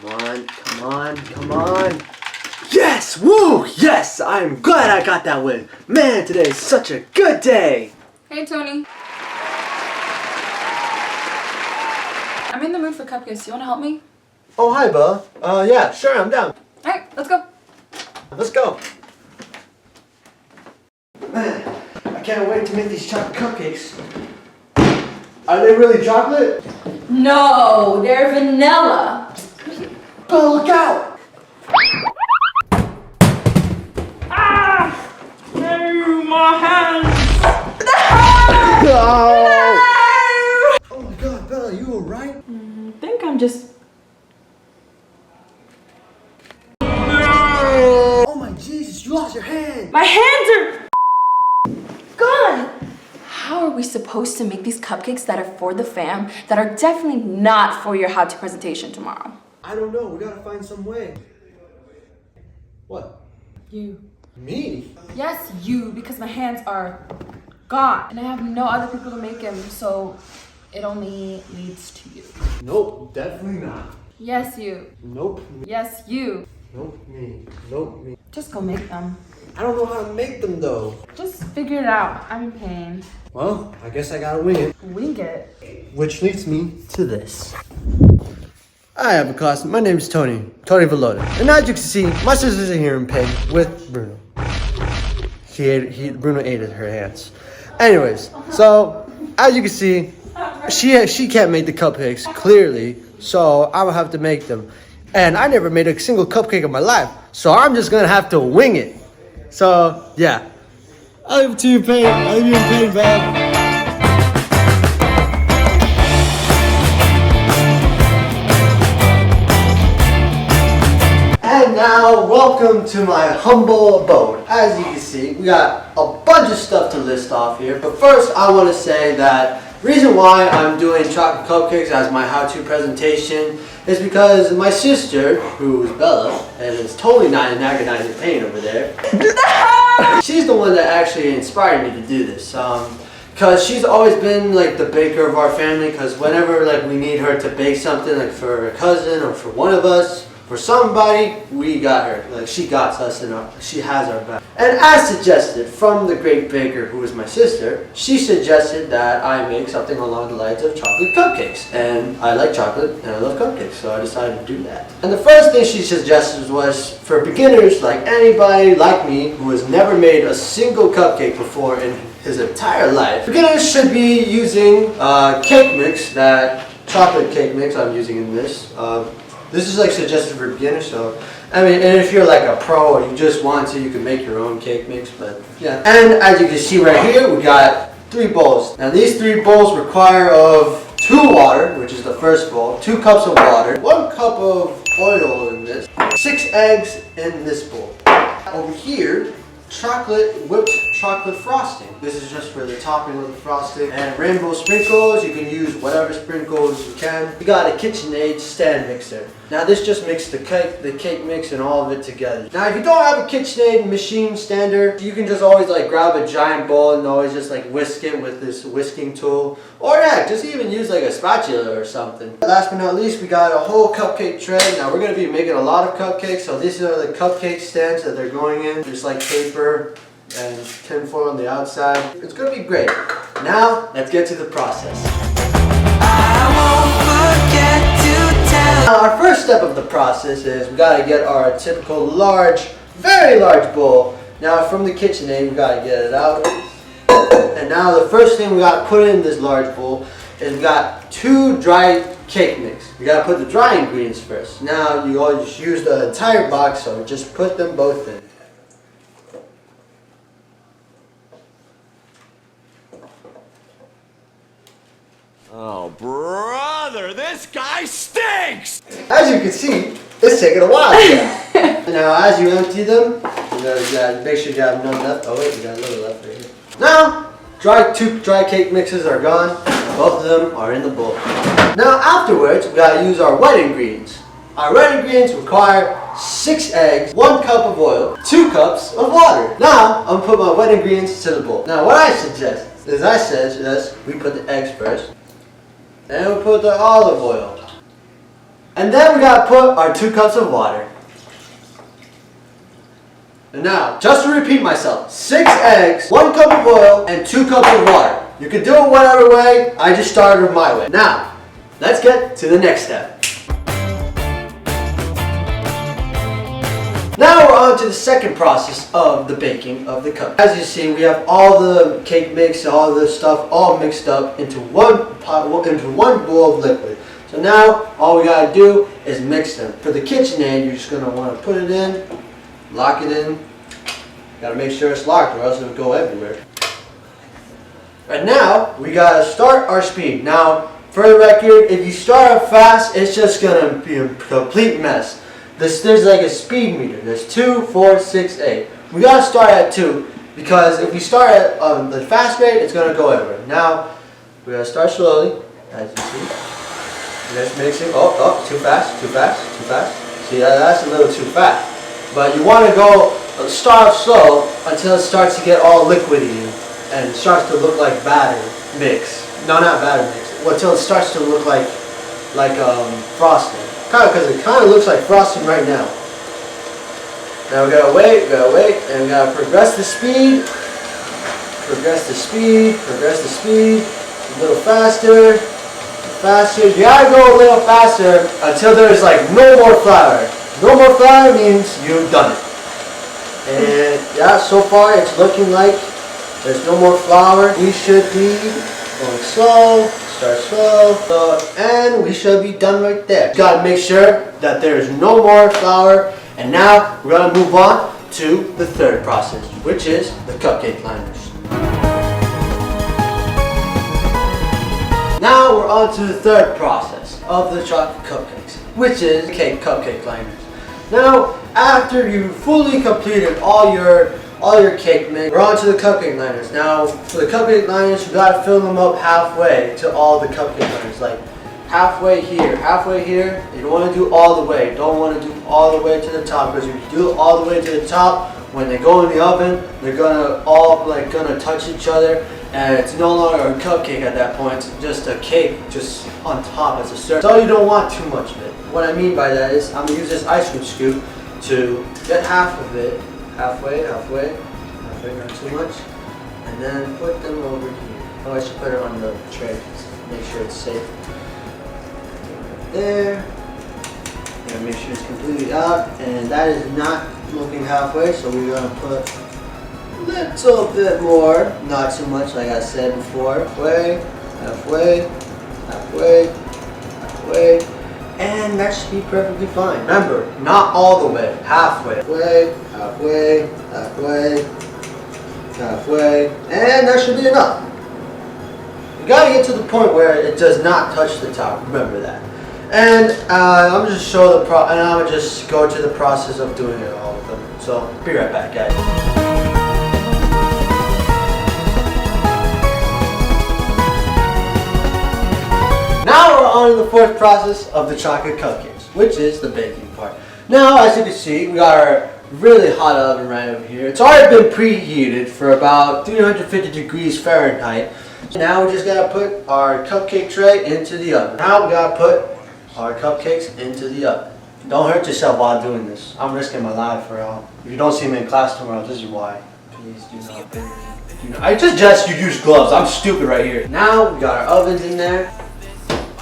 Come on, come on, come on. Yes! Woo! Yes! I'm glad I got that win. Man, today is such a good day. Hey, Tony. I'm in the mood for cupcakes. You want to help me? Oh, hi, Bella. Yeah, sure, I'm down. Alright, let's go. Let's go. Man, I can't wait to make these chocolate cupcakes. Are they really chocolate? No, they're vanilla. Bella, look out! Ah! No, my hands! No! Oh my god, Bella, you alright? I think I'm just... Oh my Jesus, you lost your hand! My hands are gone! How are we supposed to make these cupcakes that are for the fam that are definitely not for your how-to presentation tomorrow? I don't know, we gotta find some way. What? You. Me? Yes, you, because my hands are gone. And I have no other people to make them, so it only leads to you. Nope, definitely not. Yes, you. Nope. Yes, you. Nope, me. Nope, me. Just go make them. I don't know how to make them though. Just figure it out. I'm in pain. Well, I guess I gotta wing it. Wing it. Which leads me to this. I have a class. My name is Tony Villota. And as you can see, my sister's in here in pain with Bruno. Bruno ate her hands. Anyways, so as you can see, she can't make the cupcakes clearly, so I'm gonna have to make them. And I never made a single cupcake in my life, so I'm just gonna have to wing it. So yeah, I'll leave it to you, pain. I'll leave you in pain, man. And now, welcome to my humble abode. As you can see, we got a bunch of stuff to list off here. But first, I want to say that the reason why I'm doing chocolate cupcakes as my how-to presentation is because my sister, who's Bella, and is totally not in agonizing pain over there, she's the one that actually inspired me to do this. Because she's always been like the baker of our family, because whenever like we need her to bake something like for a cousin or for one of us, for somebody, we got her. Like she got us and she has our back. And as suggested from the great baker who is my sister, she suggested that I make something along the lines of chocolate cupcakes. And I like chocolate and I love cupcakes, so I decided to do that. And the first thing she suggested was for beginners like anybody like me who has never made a single cupcake before in his entire life. Beginners should be using cake mix, that chocolate cake mix I'm using in this. This is like suggested for beginners, so I mean, and if you're like a pro or you just want to, you can make your own cake mix, but yeah. And as you can see right here, we got 3 bowls. Now these 3 bowls require of 2 water, which is the first bowl, 2 cups of water, 1 cup of oil in this, 6 eggs in this bowl. Over here, whipped chocolate frosting. This is just for the topping of the frosting. And rainbow sprinkles, you can use whatever sprinkles you can. We got a KitchenAid stand mixer. Now this just makes the cake mix and all of it together. Now if you don't have a KitchenAid machine standard, you can just always like grab a giant bowl and always just like whisk it with this whisking tool. Or yeah, just even use like a spatula or something. Last but not least, we got a whole cupcake tray. Now we're going to be making a lot of cupcakes, so these are the cupcake stands that they're going in. Just like paper and tinfoil on the outside. It's going to be great. Now, let's get to the process. I won't forget to tell. Now, our first step of the process is we got to get our typical large, very large bowl. Now, from the KitchenAid, we got to get it out. And now, the first thing we got to put in this large bowl is we got 2 dry cake mix. We got to put the dry ingredients first. Now, you all just use the entire box, so just put them both in. Oh, brother, this guy stinks! As you can see, it's taking a while. Now, as you empty them, you gotta make sure you have none left. Oh wait, you got a little left right here. Now, 2 dry cake mixes are gone. Both of them are in the bowl. Now, afterwards, we gotta use our wet ingredients. Our wet ingredients require 6 eggs, 1 cup of oil, 2 cups of water. Now, I'm gonna put my wet ingredients to the bowl. Now, what I suggest is we put the eggs first. Then we put the olive oil. And then we gotta put our 2 cups of water. And now, just to repeat myself, 6 eggs, 1 cup of oil, and 2 cups of water. You can do it whatever way, I just started with my way. Now, let's get to the next step. Now we're on to the second process of the baking of the cupcake. As you see, we have all the cake mix, all the stuff all mixed up into one pot, into one bowl of liquid. So now all we gotta do is mix them. For the KitchenAid, you're just gonna want to put it in, lock it in. Gotta make sure it's locked or else it'll go everywhere. And now we gotta start our speed. Now, for the record, if you start up fast, it's just gonna be a complete mess. There's like a speed meter. There's 2, 4, 6, 8. We gotta start at 2 because if we start at the fast rate, it's gonna go everywhere. Now we gotta start slowly, as you see. Just mixing. Oh, too fast, too fast, too fast. See, that's a little too fast. But you want to start slow until it starts to get all liquidy and starts to look like batter mix. No, not batter mix. Until it starts to look like frosting. Because it kind of looks like frosting right now. Now we gotta wait, and we gotta progress the speed. Progress the speed, progress the speed. A little faster, faster. You gotta go a little faster until there's like no more flour. No more flour means you've done it. And yeah, so far it's looking like there's no more flour. We should be going slow. Start slow, and we should be done right there. Gotta make sure that there is no more flour. And now we're gonna move on to the third process, which is the cupcake liners. Now we're on to the third process of the chocolate cupcakes, which is cupcake liners. Now, after you fully completed all your cake mix, we're on to the cupcake liners. Now, for the cupcake liners, you gotta fill them up halfway to all the cupcake liners. Like halfway here. You don't want to do all the way. Don't want to do all the way to the top, because if you do it all the way to the top, when they go in the oven, they're gonna all gonna touch each other, and it's no longer a cupcake at that point. It's just a cake, just on top as a surface. So you don't want too much of it. What I mean by that is, I'm gonna use this ice cream scoop to get half of it. Halfway, not too much, and then put them over here. Oh, I should put it on the tray, make sure it's safe. Right there, and make sure it's completely out, and that is not looking halfway, so we're gonna put a little bit more, not too much, like I said before. Halfway, and that should be perfectly fine. Remember, not all the way, halfway, and that should be enough. You gotta get to the point where it does not touch the top. Remember that. And I'm gonna just show and I'm gonna just go to the process of doing it all with them. So be right back, guys. Now we're on to the fourth process of the chocolate cupcakes, which is the baking part. Now, as you can see, we got our really hot oven right over here. It's already been preheated for about 350 degrees Fahrenheit. So now we just gotta put our cupcake tray into the oven. Now we gotta put our cupcakes into the oven. Don't hurt yourself while doing this. I'm risking my life for all. If you don't see me in class tomorrow, this is why. Please do not. I suggest you use gloves. I'm stupid right here. Now we got our ovens in there.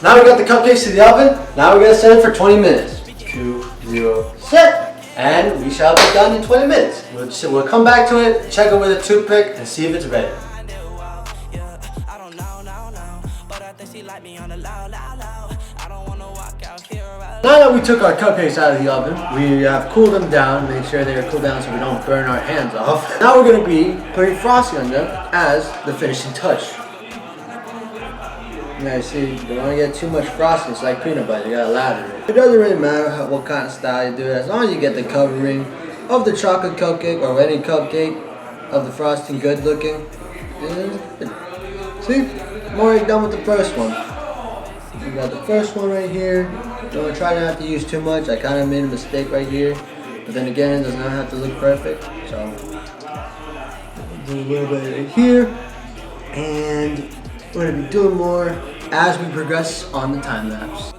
Now we got the cupcakes to the oven. Now we're gonna set it for 20 minutes. 2, 0, set. And we shall be done in 20 minutes. We'll come back to it, check it with a toothpick, and see if it's ready. Now that we took our cupcakes out of the oven, we have cooled them down, made sure they are cooled down so we don't burn our hands off. Now we're going to be putting frosting on them as the finishing touch. Now you see, you don't want to get too much frosting, it's like peanut butter, you gotta lather it. It doesn't really matter what kind of style you do it, as long as you get the covering of the chocolate cupcake or any cupcake of the frosting good looking. See, I'm already done with the first one. We got the first one right here. Don't want to try not to use too much, I kind of made a mistake right here. But then again, it does not have to look perfect, so do a little bit right here. And we're going to be doing more as we progress on the time lapse.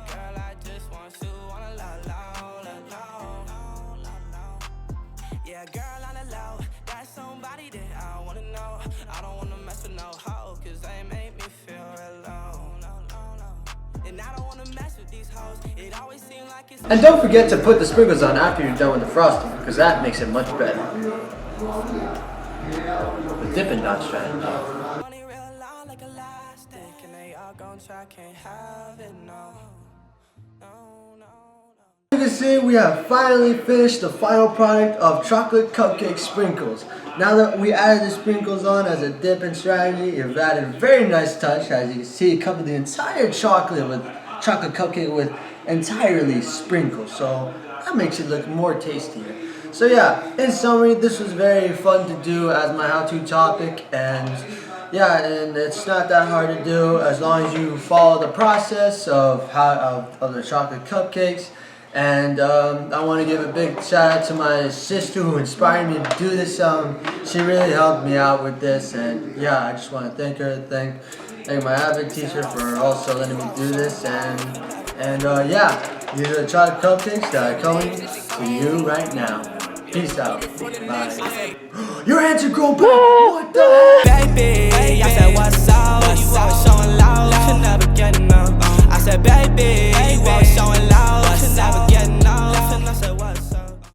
And don't forget to put the sprinkles on after you're done with the frosting, because that makes it much better. The Dippin' Dot strategy. You can see we have finally finished the final product of chocolate cupcake sprinkles. Now that we added the sprinkles on as a dipping strategy, you've added a very nice touch. As you can see, it covered the entire chocolate cupcake with entirely sprinkles. So that makes it look more tastier. So yeah, in summary, this was very fun to do as my how-to topic, and yeah, and it's not that hard to do as long as you follow the process of the chocolate cupcakes. And I want to give a big shout out to my sister who inspired me to do this. She really helped me out with this, and yeah, I just want to thank her. Thank my AVID teacher for also letting me do this. And yeah, these are the chocolate cupcakes that are coming to you right now. Peace out. Bye. Your hands are grown back. What the heck? Baby,